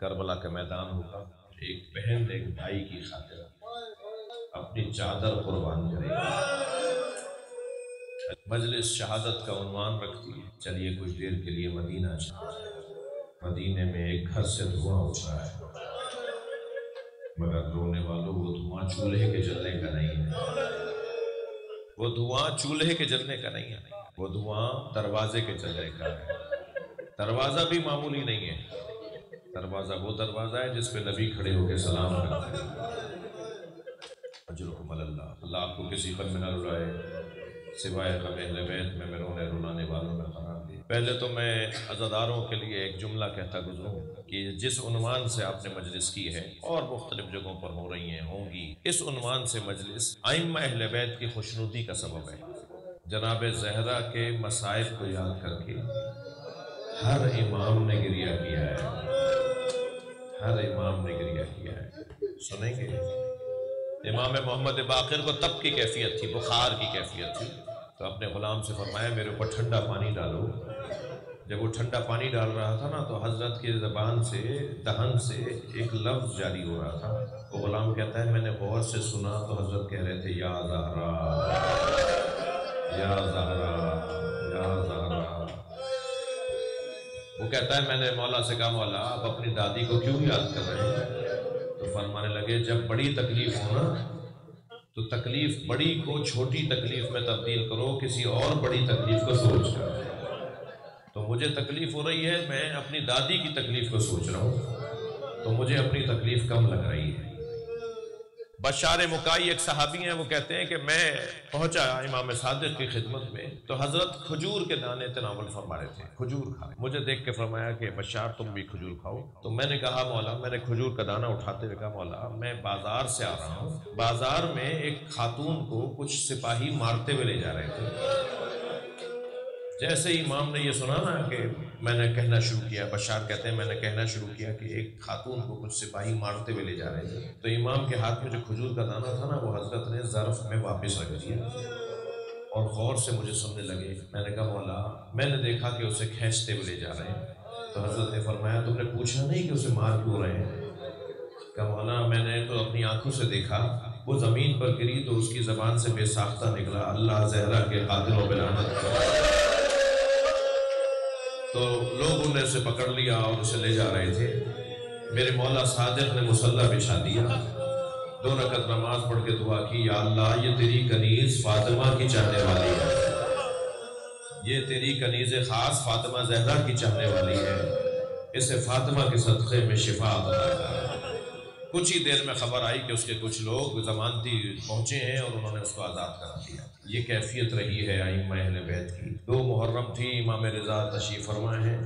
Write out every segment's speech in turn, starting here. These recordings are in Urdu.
کربلا کا میدان ہوگا، ایک بہن ایک بھائی کی خاطر اپنی چادر قربان کرے گی۔ مجلس شہادت کا عنوان رکھتی ہے چلیے کچھ دیر کے لیے مدینہ چلتے ہیں۔ مدینے میں ایک گھر سے دھواں اٹھ رہا ہے، مگر رونے والوں وہ دھواں چولہے کے جلنے کا نہیں ہے، وہ دھواں چولہے کے جلنے کا نہیں ہے، وہ دھواں دروازے کے جلنے کا ہے۔ دروازہ بھی معمولی نہیں ہے، دروازہ وہ دروازہ ہے جس پہ نبی کھڑے ہو کے سلام کرتے ہیں۔ اجرکم اللہ، اللہ آپ کو کسی غم میں نہ رلائے، سوائے غم اہل بیت میں رونے رلانے والوں میں قرار دے۔ پہلے تو میں عزاداروں کے لیے ایک جملہ کہتا گزروں کہ جس عنوان سے آپ نے مجلس کی ہے اور مختلف جگہوں پر ہو رہی ہیں ہوں گی، اس عنوان سے مجلس ائمہ اہل بیت کی خوشنودی کا سبب ہے۔ جناب زہرا کے مصائب کو یاد کر کے ہر امام نے گریہ کیا ہے، ہر امام نے گریہ کیا ہے۔ سنیں گے امام محمد باقر کو تب کی کیفیت تھی، بخار کی کیفیت تھی، تو اپنے غلام سے فرمایا میرے اوپر ٹھنڈا پانی ڈالو۔ جب وہ ٹھنڈا پانی ڈال رہا تھا نا تو حضرت کی زبان سے، دہن سے ایک لفظ جاری ہو رہا تھا۔ وہ غلام کہتا ہے میں نے غور سے سنا تو حضرت کہہ رہے تھے یا زہرا یا زہرا یا زہرا۔ وہ کہتا ہے میں نے مولا سے کہا مولا آپ اپنی دادی کو کیوں یاد کر رہے ہیں؟ تو فرمانے لگے جب بڑی تکلیف ہو نا تو تکلیف بڑی کو چھوٹی تکلیف میں تبدیل کرو، کسی اور بڑی تکلیف کو سوچ کر۔ تو مجھے تکلیف ہو رہی ہے، میں اپنی دادی کی تکلیف کو سوچ رہا ہوں، تو مجھے اپنی تکلیف کم لگ رہی ہے۔ بشار مکائی ایک صحابی ہیں، وہ کہتے ہیں کہ میں پہنچا امام صادق کی خدمت میں تو حضرت کھجور کے دانے تناول فرما رہے تھے، کھجور کھائے۔ مجھے دیکھ کے فرمایا کہ بشار تم بھی کھجور کھاؤ۔ تو میں نے کہا مولا، میں نے کھجور کا دانہ اٹھاتے ہوئے کہا مولا میں بازار سے آ رہا ہوں، بازار میں ایک خاتون کو کچھ سپاہی مارتے ہوئے لے جا رہے تھے۔ جیسے ہی امام نے یہ سنا نا کہ میں نے کہنا شروع کیا، بشار کہتے ہیں میں نے کہنا شروع کیا کہ ایک خاتون کو کچھ سپاہی مارتے ہوئے لے جا رہے تھے، تو امام کے ہاتھ میں جو کھجور کا دانہ تھا نا وہ حضرت نے ظرف میں واپس رکھ دیا اور غور سے مجھے سننے لگے۔ میں نے کہا مولا میں نے دیکھا کہ اسے کھینچتے ہوئے لے جا رہے ہیں، تو حضرت نے فرمایا تم نے پوچھا نہیں کہ اسے مار کیوں رہے ہیں؟ کہا مولا میں نے تو اپنی آنکھوں سے دیکھا، وہ زمین پر گری تو اس کی زبان سے بے ساختہ نکلا اللہ زہرا کے قاتلوں پہ لعنت کرے۔ تو لوگوں نے اسے پکڑ لیا اور اسے لے جا رہے تھے۔ میرے مولا صادق نے مصلی بچھا دیا، 2 رکعت نماز پڑھ کے دعا کی یا اللہ یہ تیری کنیز فاطمہ کی چاہنے والی ہے، یہ تیری کنیز خاص فاطمہ زہرا کی چاہنے والی ہے، اسے فاطمہ کے صدقے میں شفا عطا کر۔ کچھ ہی دیر میں خبر آئی کہ اس کے کچھ لوگ ضمانتی پہنچے ہیں اور انہوں نے اس کو آزاد کرا دیا۔ یہ کیفیت رہی ہے ائمہ اہل بیت کی۔ 2 محرم تھی، امام رضا تشریف فرما ہے،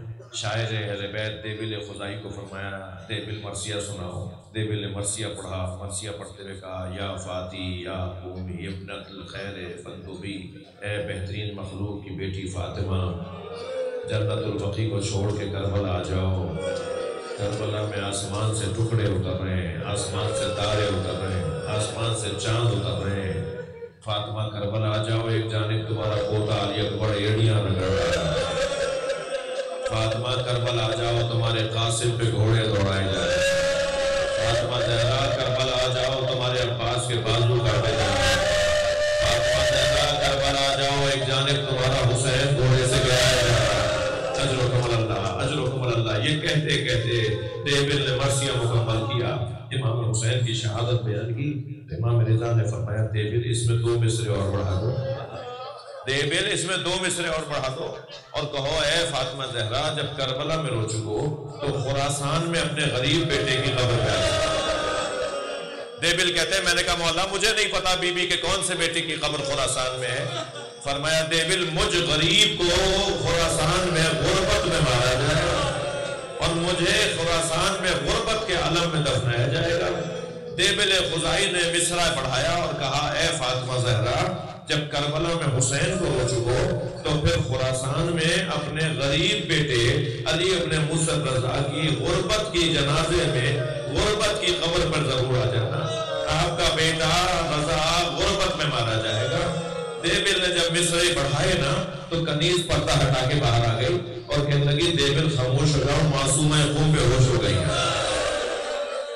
شاعر اہل بیت دیبل خزائی کو فرمایا دیبل مرثیہ سناؤ، دیبل مرثیہ پڑھا، مرثیہ پڑھتے ہوئے کہا یا فاتی یا قومی ابنت الخیر فندبی، اے بہترین مخلوق کی بیٹی فاطمہ جنت البقیع کو چھوڑ کے کربلا آ جاؤ۔ کربلا میں آسمان سے ٹکڑے اتر رہے ہیں، آسمان سے تارے اتر رہے ہیں، آسمان سے چاند اتر رہے ہیں، فاطمہ کربلا آ جاؤ، ایک جانب تمہارا پوتا علی اکبر ایڑیاں رگڑ رہا ہے، فاطمہ کربلا آ جاؤ تمہارے قاسم پہ گھوڑے دوڑائے جائیں، فاطمہ زہرا کربلا آ جاؤ تمہارے عباس کے بازو کاٹے جائیں، فاطمہ زہرا کربلا آ جاؤ ایک جانب تمہارا حسین گھوڑے سے گیا ہے، اجرکم اللہ اجرکم اللہ۔ یہ کہتے کہتے دیبل نے مرثیہ مکمل کیا، امام حسین کی شہادت بیان کی۔ امام رضا نے فرمایا دیبل اس میں 2 مصرے اور بڑھا دو، دیبل اس میں 2 مصرے اور بڑھا دو اور کہو اے فاطمہ زہرا جب کربلا میں رو چکو تو خراسان میں اپنے غریب بیٹے کی قبر پہ آ جاؤ۔ دیبل کہتے ہیں میں نے کہا مولا مجھے نہیں پتا بی بی کے کون سے بیٹے کی قبر خراسان میں ہے۔ فرمایا دیبل مجھ غریب کو خراسان میں غربت میں مارا جائے اور مجھے خراسان میں غربت کے عالم میں دفنایا جائے گا۔ دیبل خزائی نے مصرع پڑھایا اور کہا اے فاطمہ زہرا جب کربلا میں حسین کو رو چکو تو پھر خراسان میں اپنے غریب بیٹے علی ابن موسیٰ رضا کی غربت کی جنازے میں غربت کی قبر پر ضرور آ جانا، آپ کا بیٹا رضا غربت میں مارا جائے گا۔ دیبل نے جب مصرعی پڑھائے نا تو کنیز پردہ ہٹا کے باہر آ گئی اور کہنے لگی دیبل خاموش ہو جاؤ، معصومہ خون بے ہوش ہو گئی ہے۔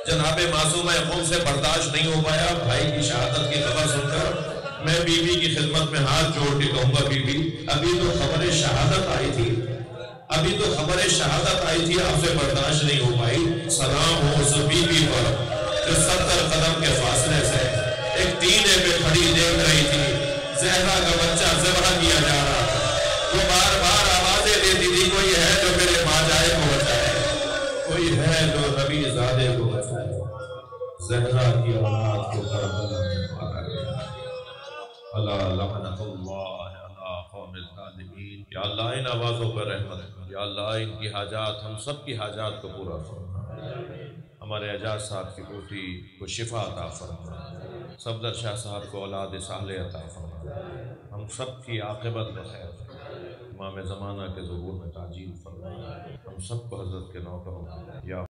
جناب معصومہ خود سے برداشت نہیں ہو پایا بھائی کی شہادت کی خبر سن کر میں بیوی کی خدمت میں ہاتھ جوڑ کے کہوں گا بیوی ابھی تو خبر شہادت آئی تھی آپ سے برداشت نہیں ہو پائی سلام ہو اس بیوی پر جو 70 قدم کے فاصلے سے ایک ٹینے پہ کھڑی دیکھ رہی تھی زہرا کا بچہ ذبح کیا جا رہا تھا وہ بار بار آوازیں دیتی تھی کوئی ہے جو میرے ماجائے کو بچائے کوئی ہے جو نبی زادے کو بچائے زہرا کی اولاد کو کربلا میں مارا گیا اللہ لعنت اللہ علی قوم الظالمین یا اللہ ان آوازوں پر رحمت یا اللہ ان کی حاجات ہم سب کی حاجات کو پورا فرما ہمارے اعجاز صاحب کی پوتی کو شفا عطا فرما صفدر شاہ صاحب کو اولاد صالح عطا فرما ہم سب کی عاقبت بخیر امام زمانہ کے ظہور میں تعجیل فرما ہم سب کو حضرت کے نوکروں یا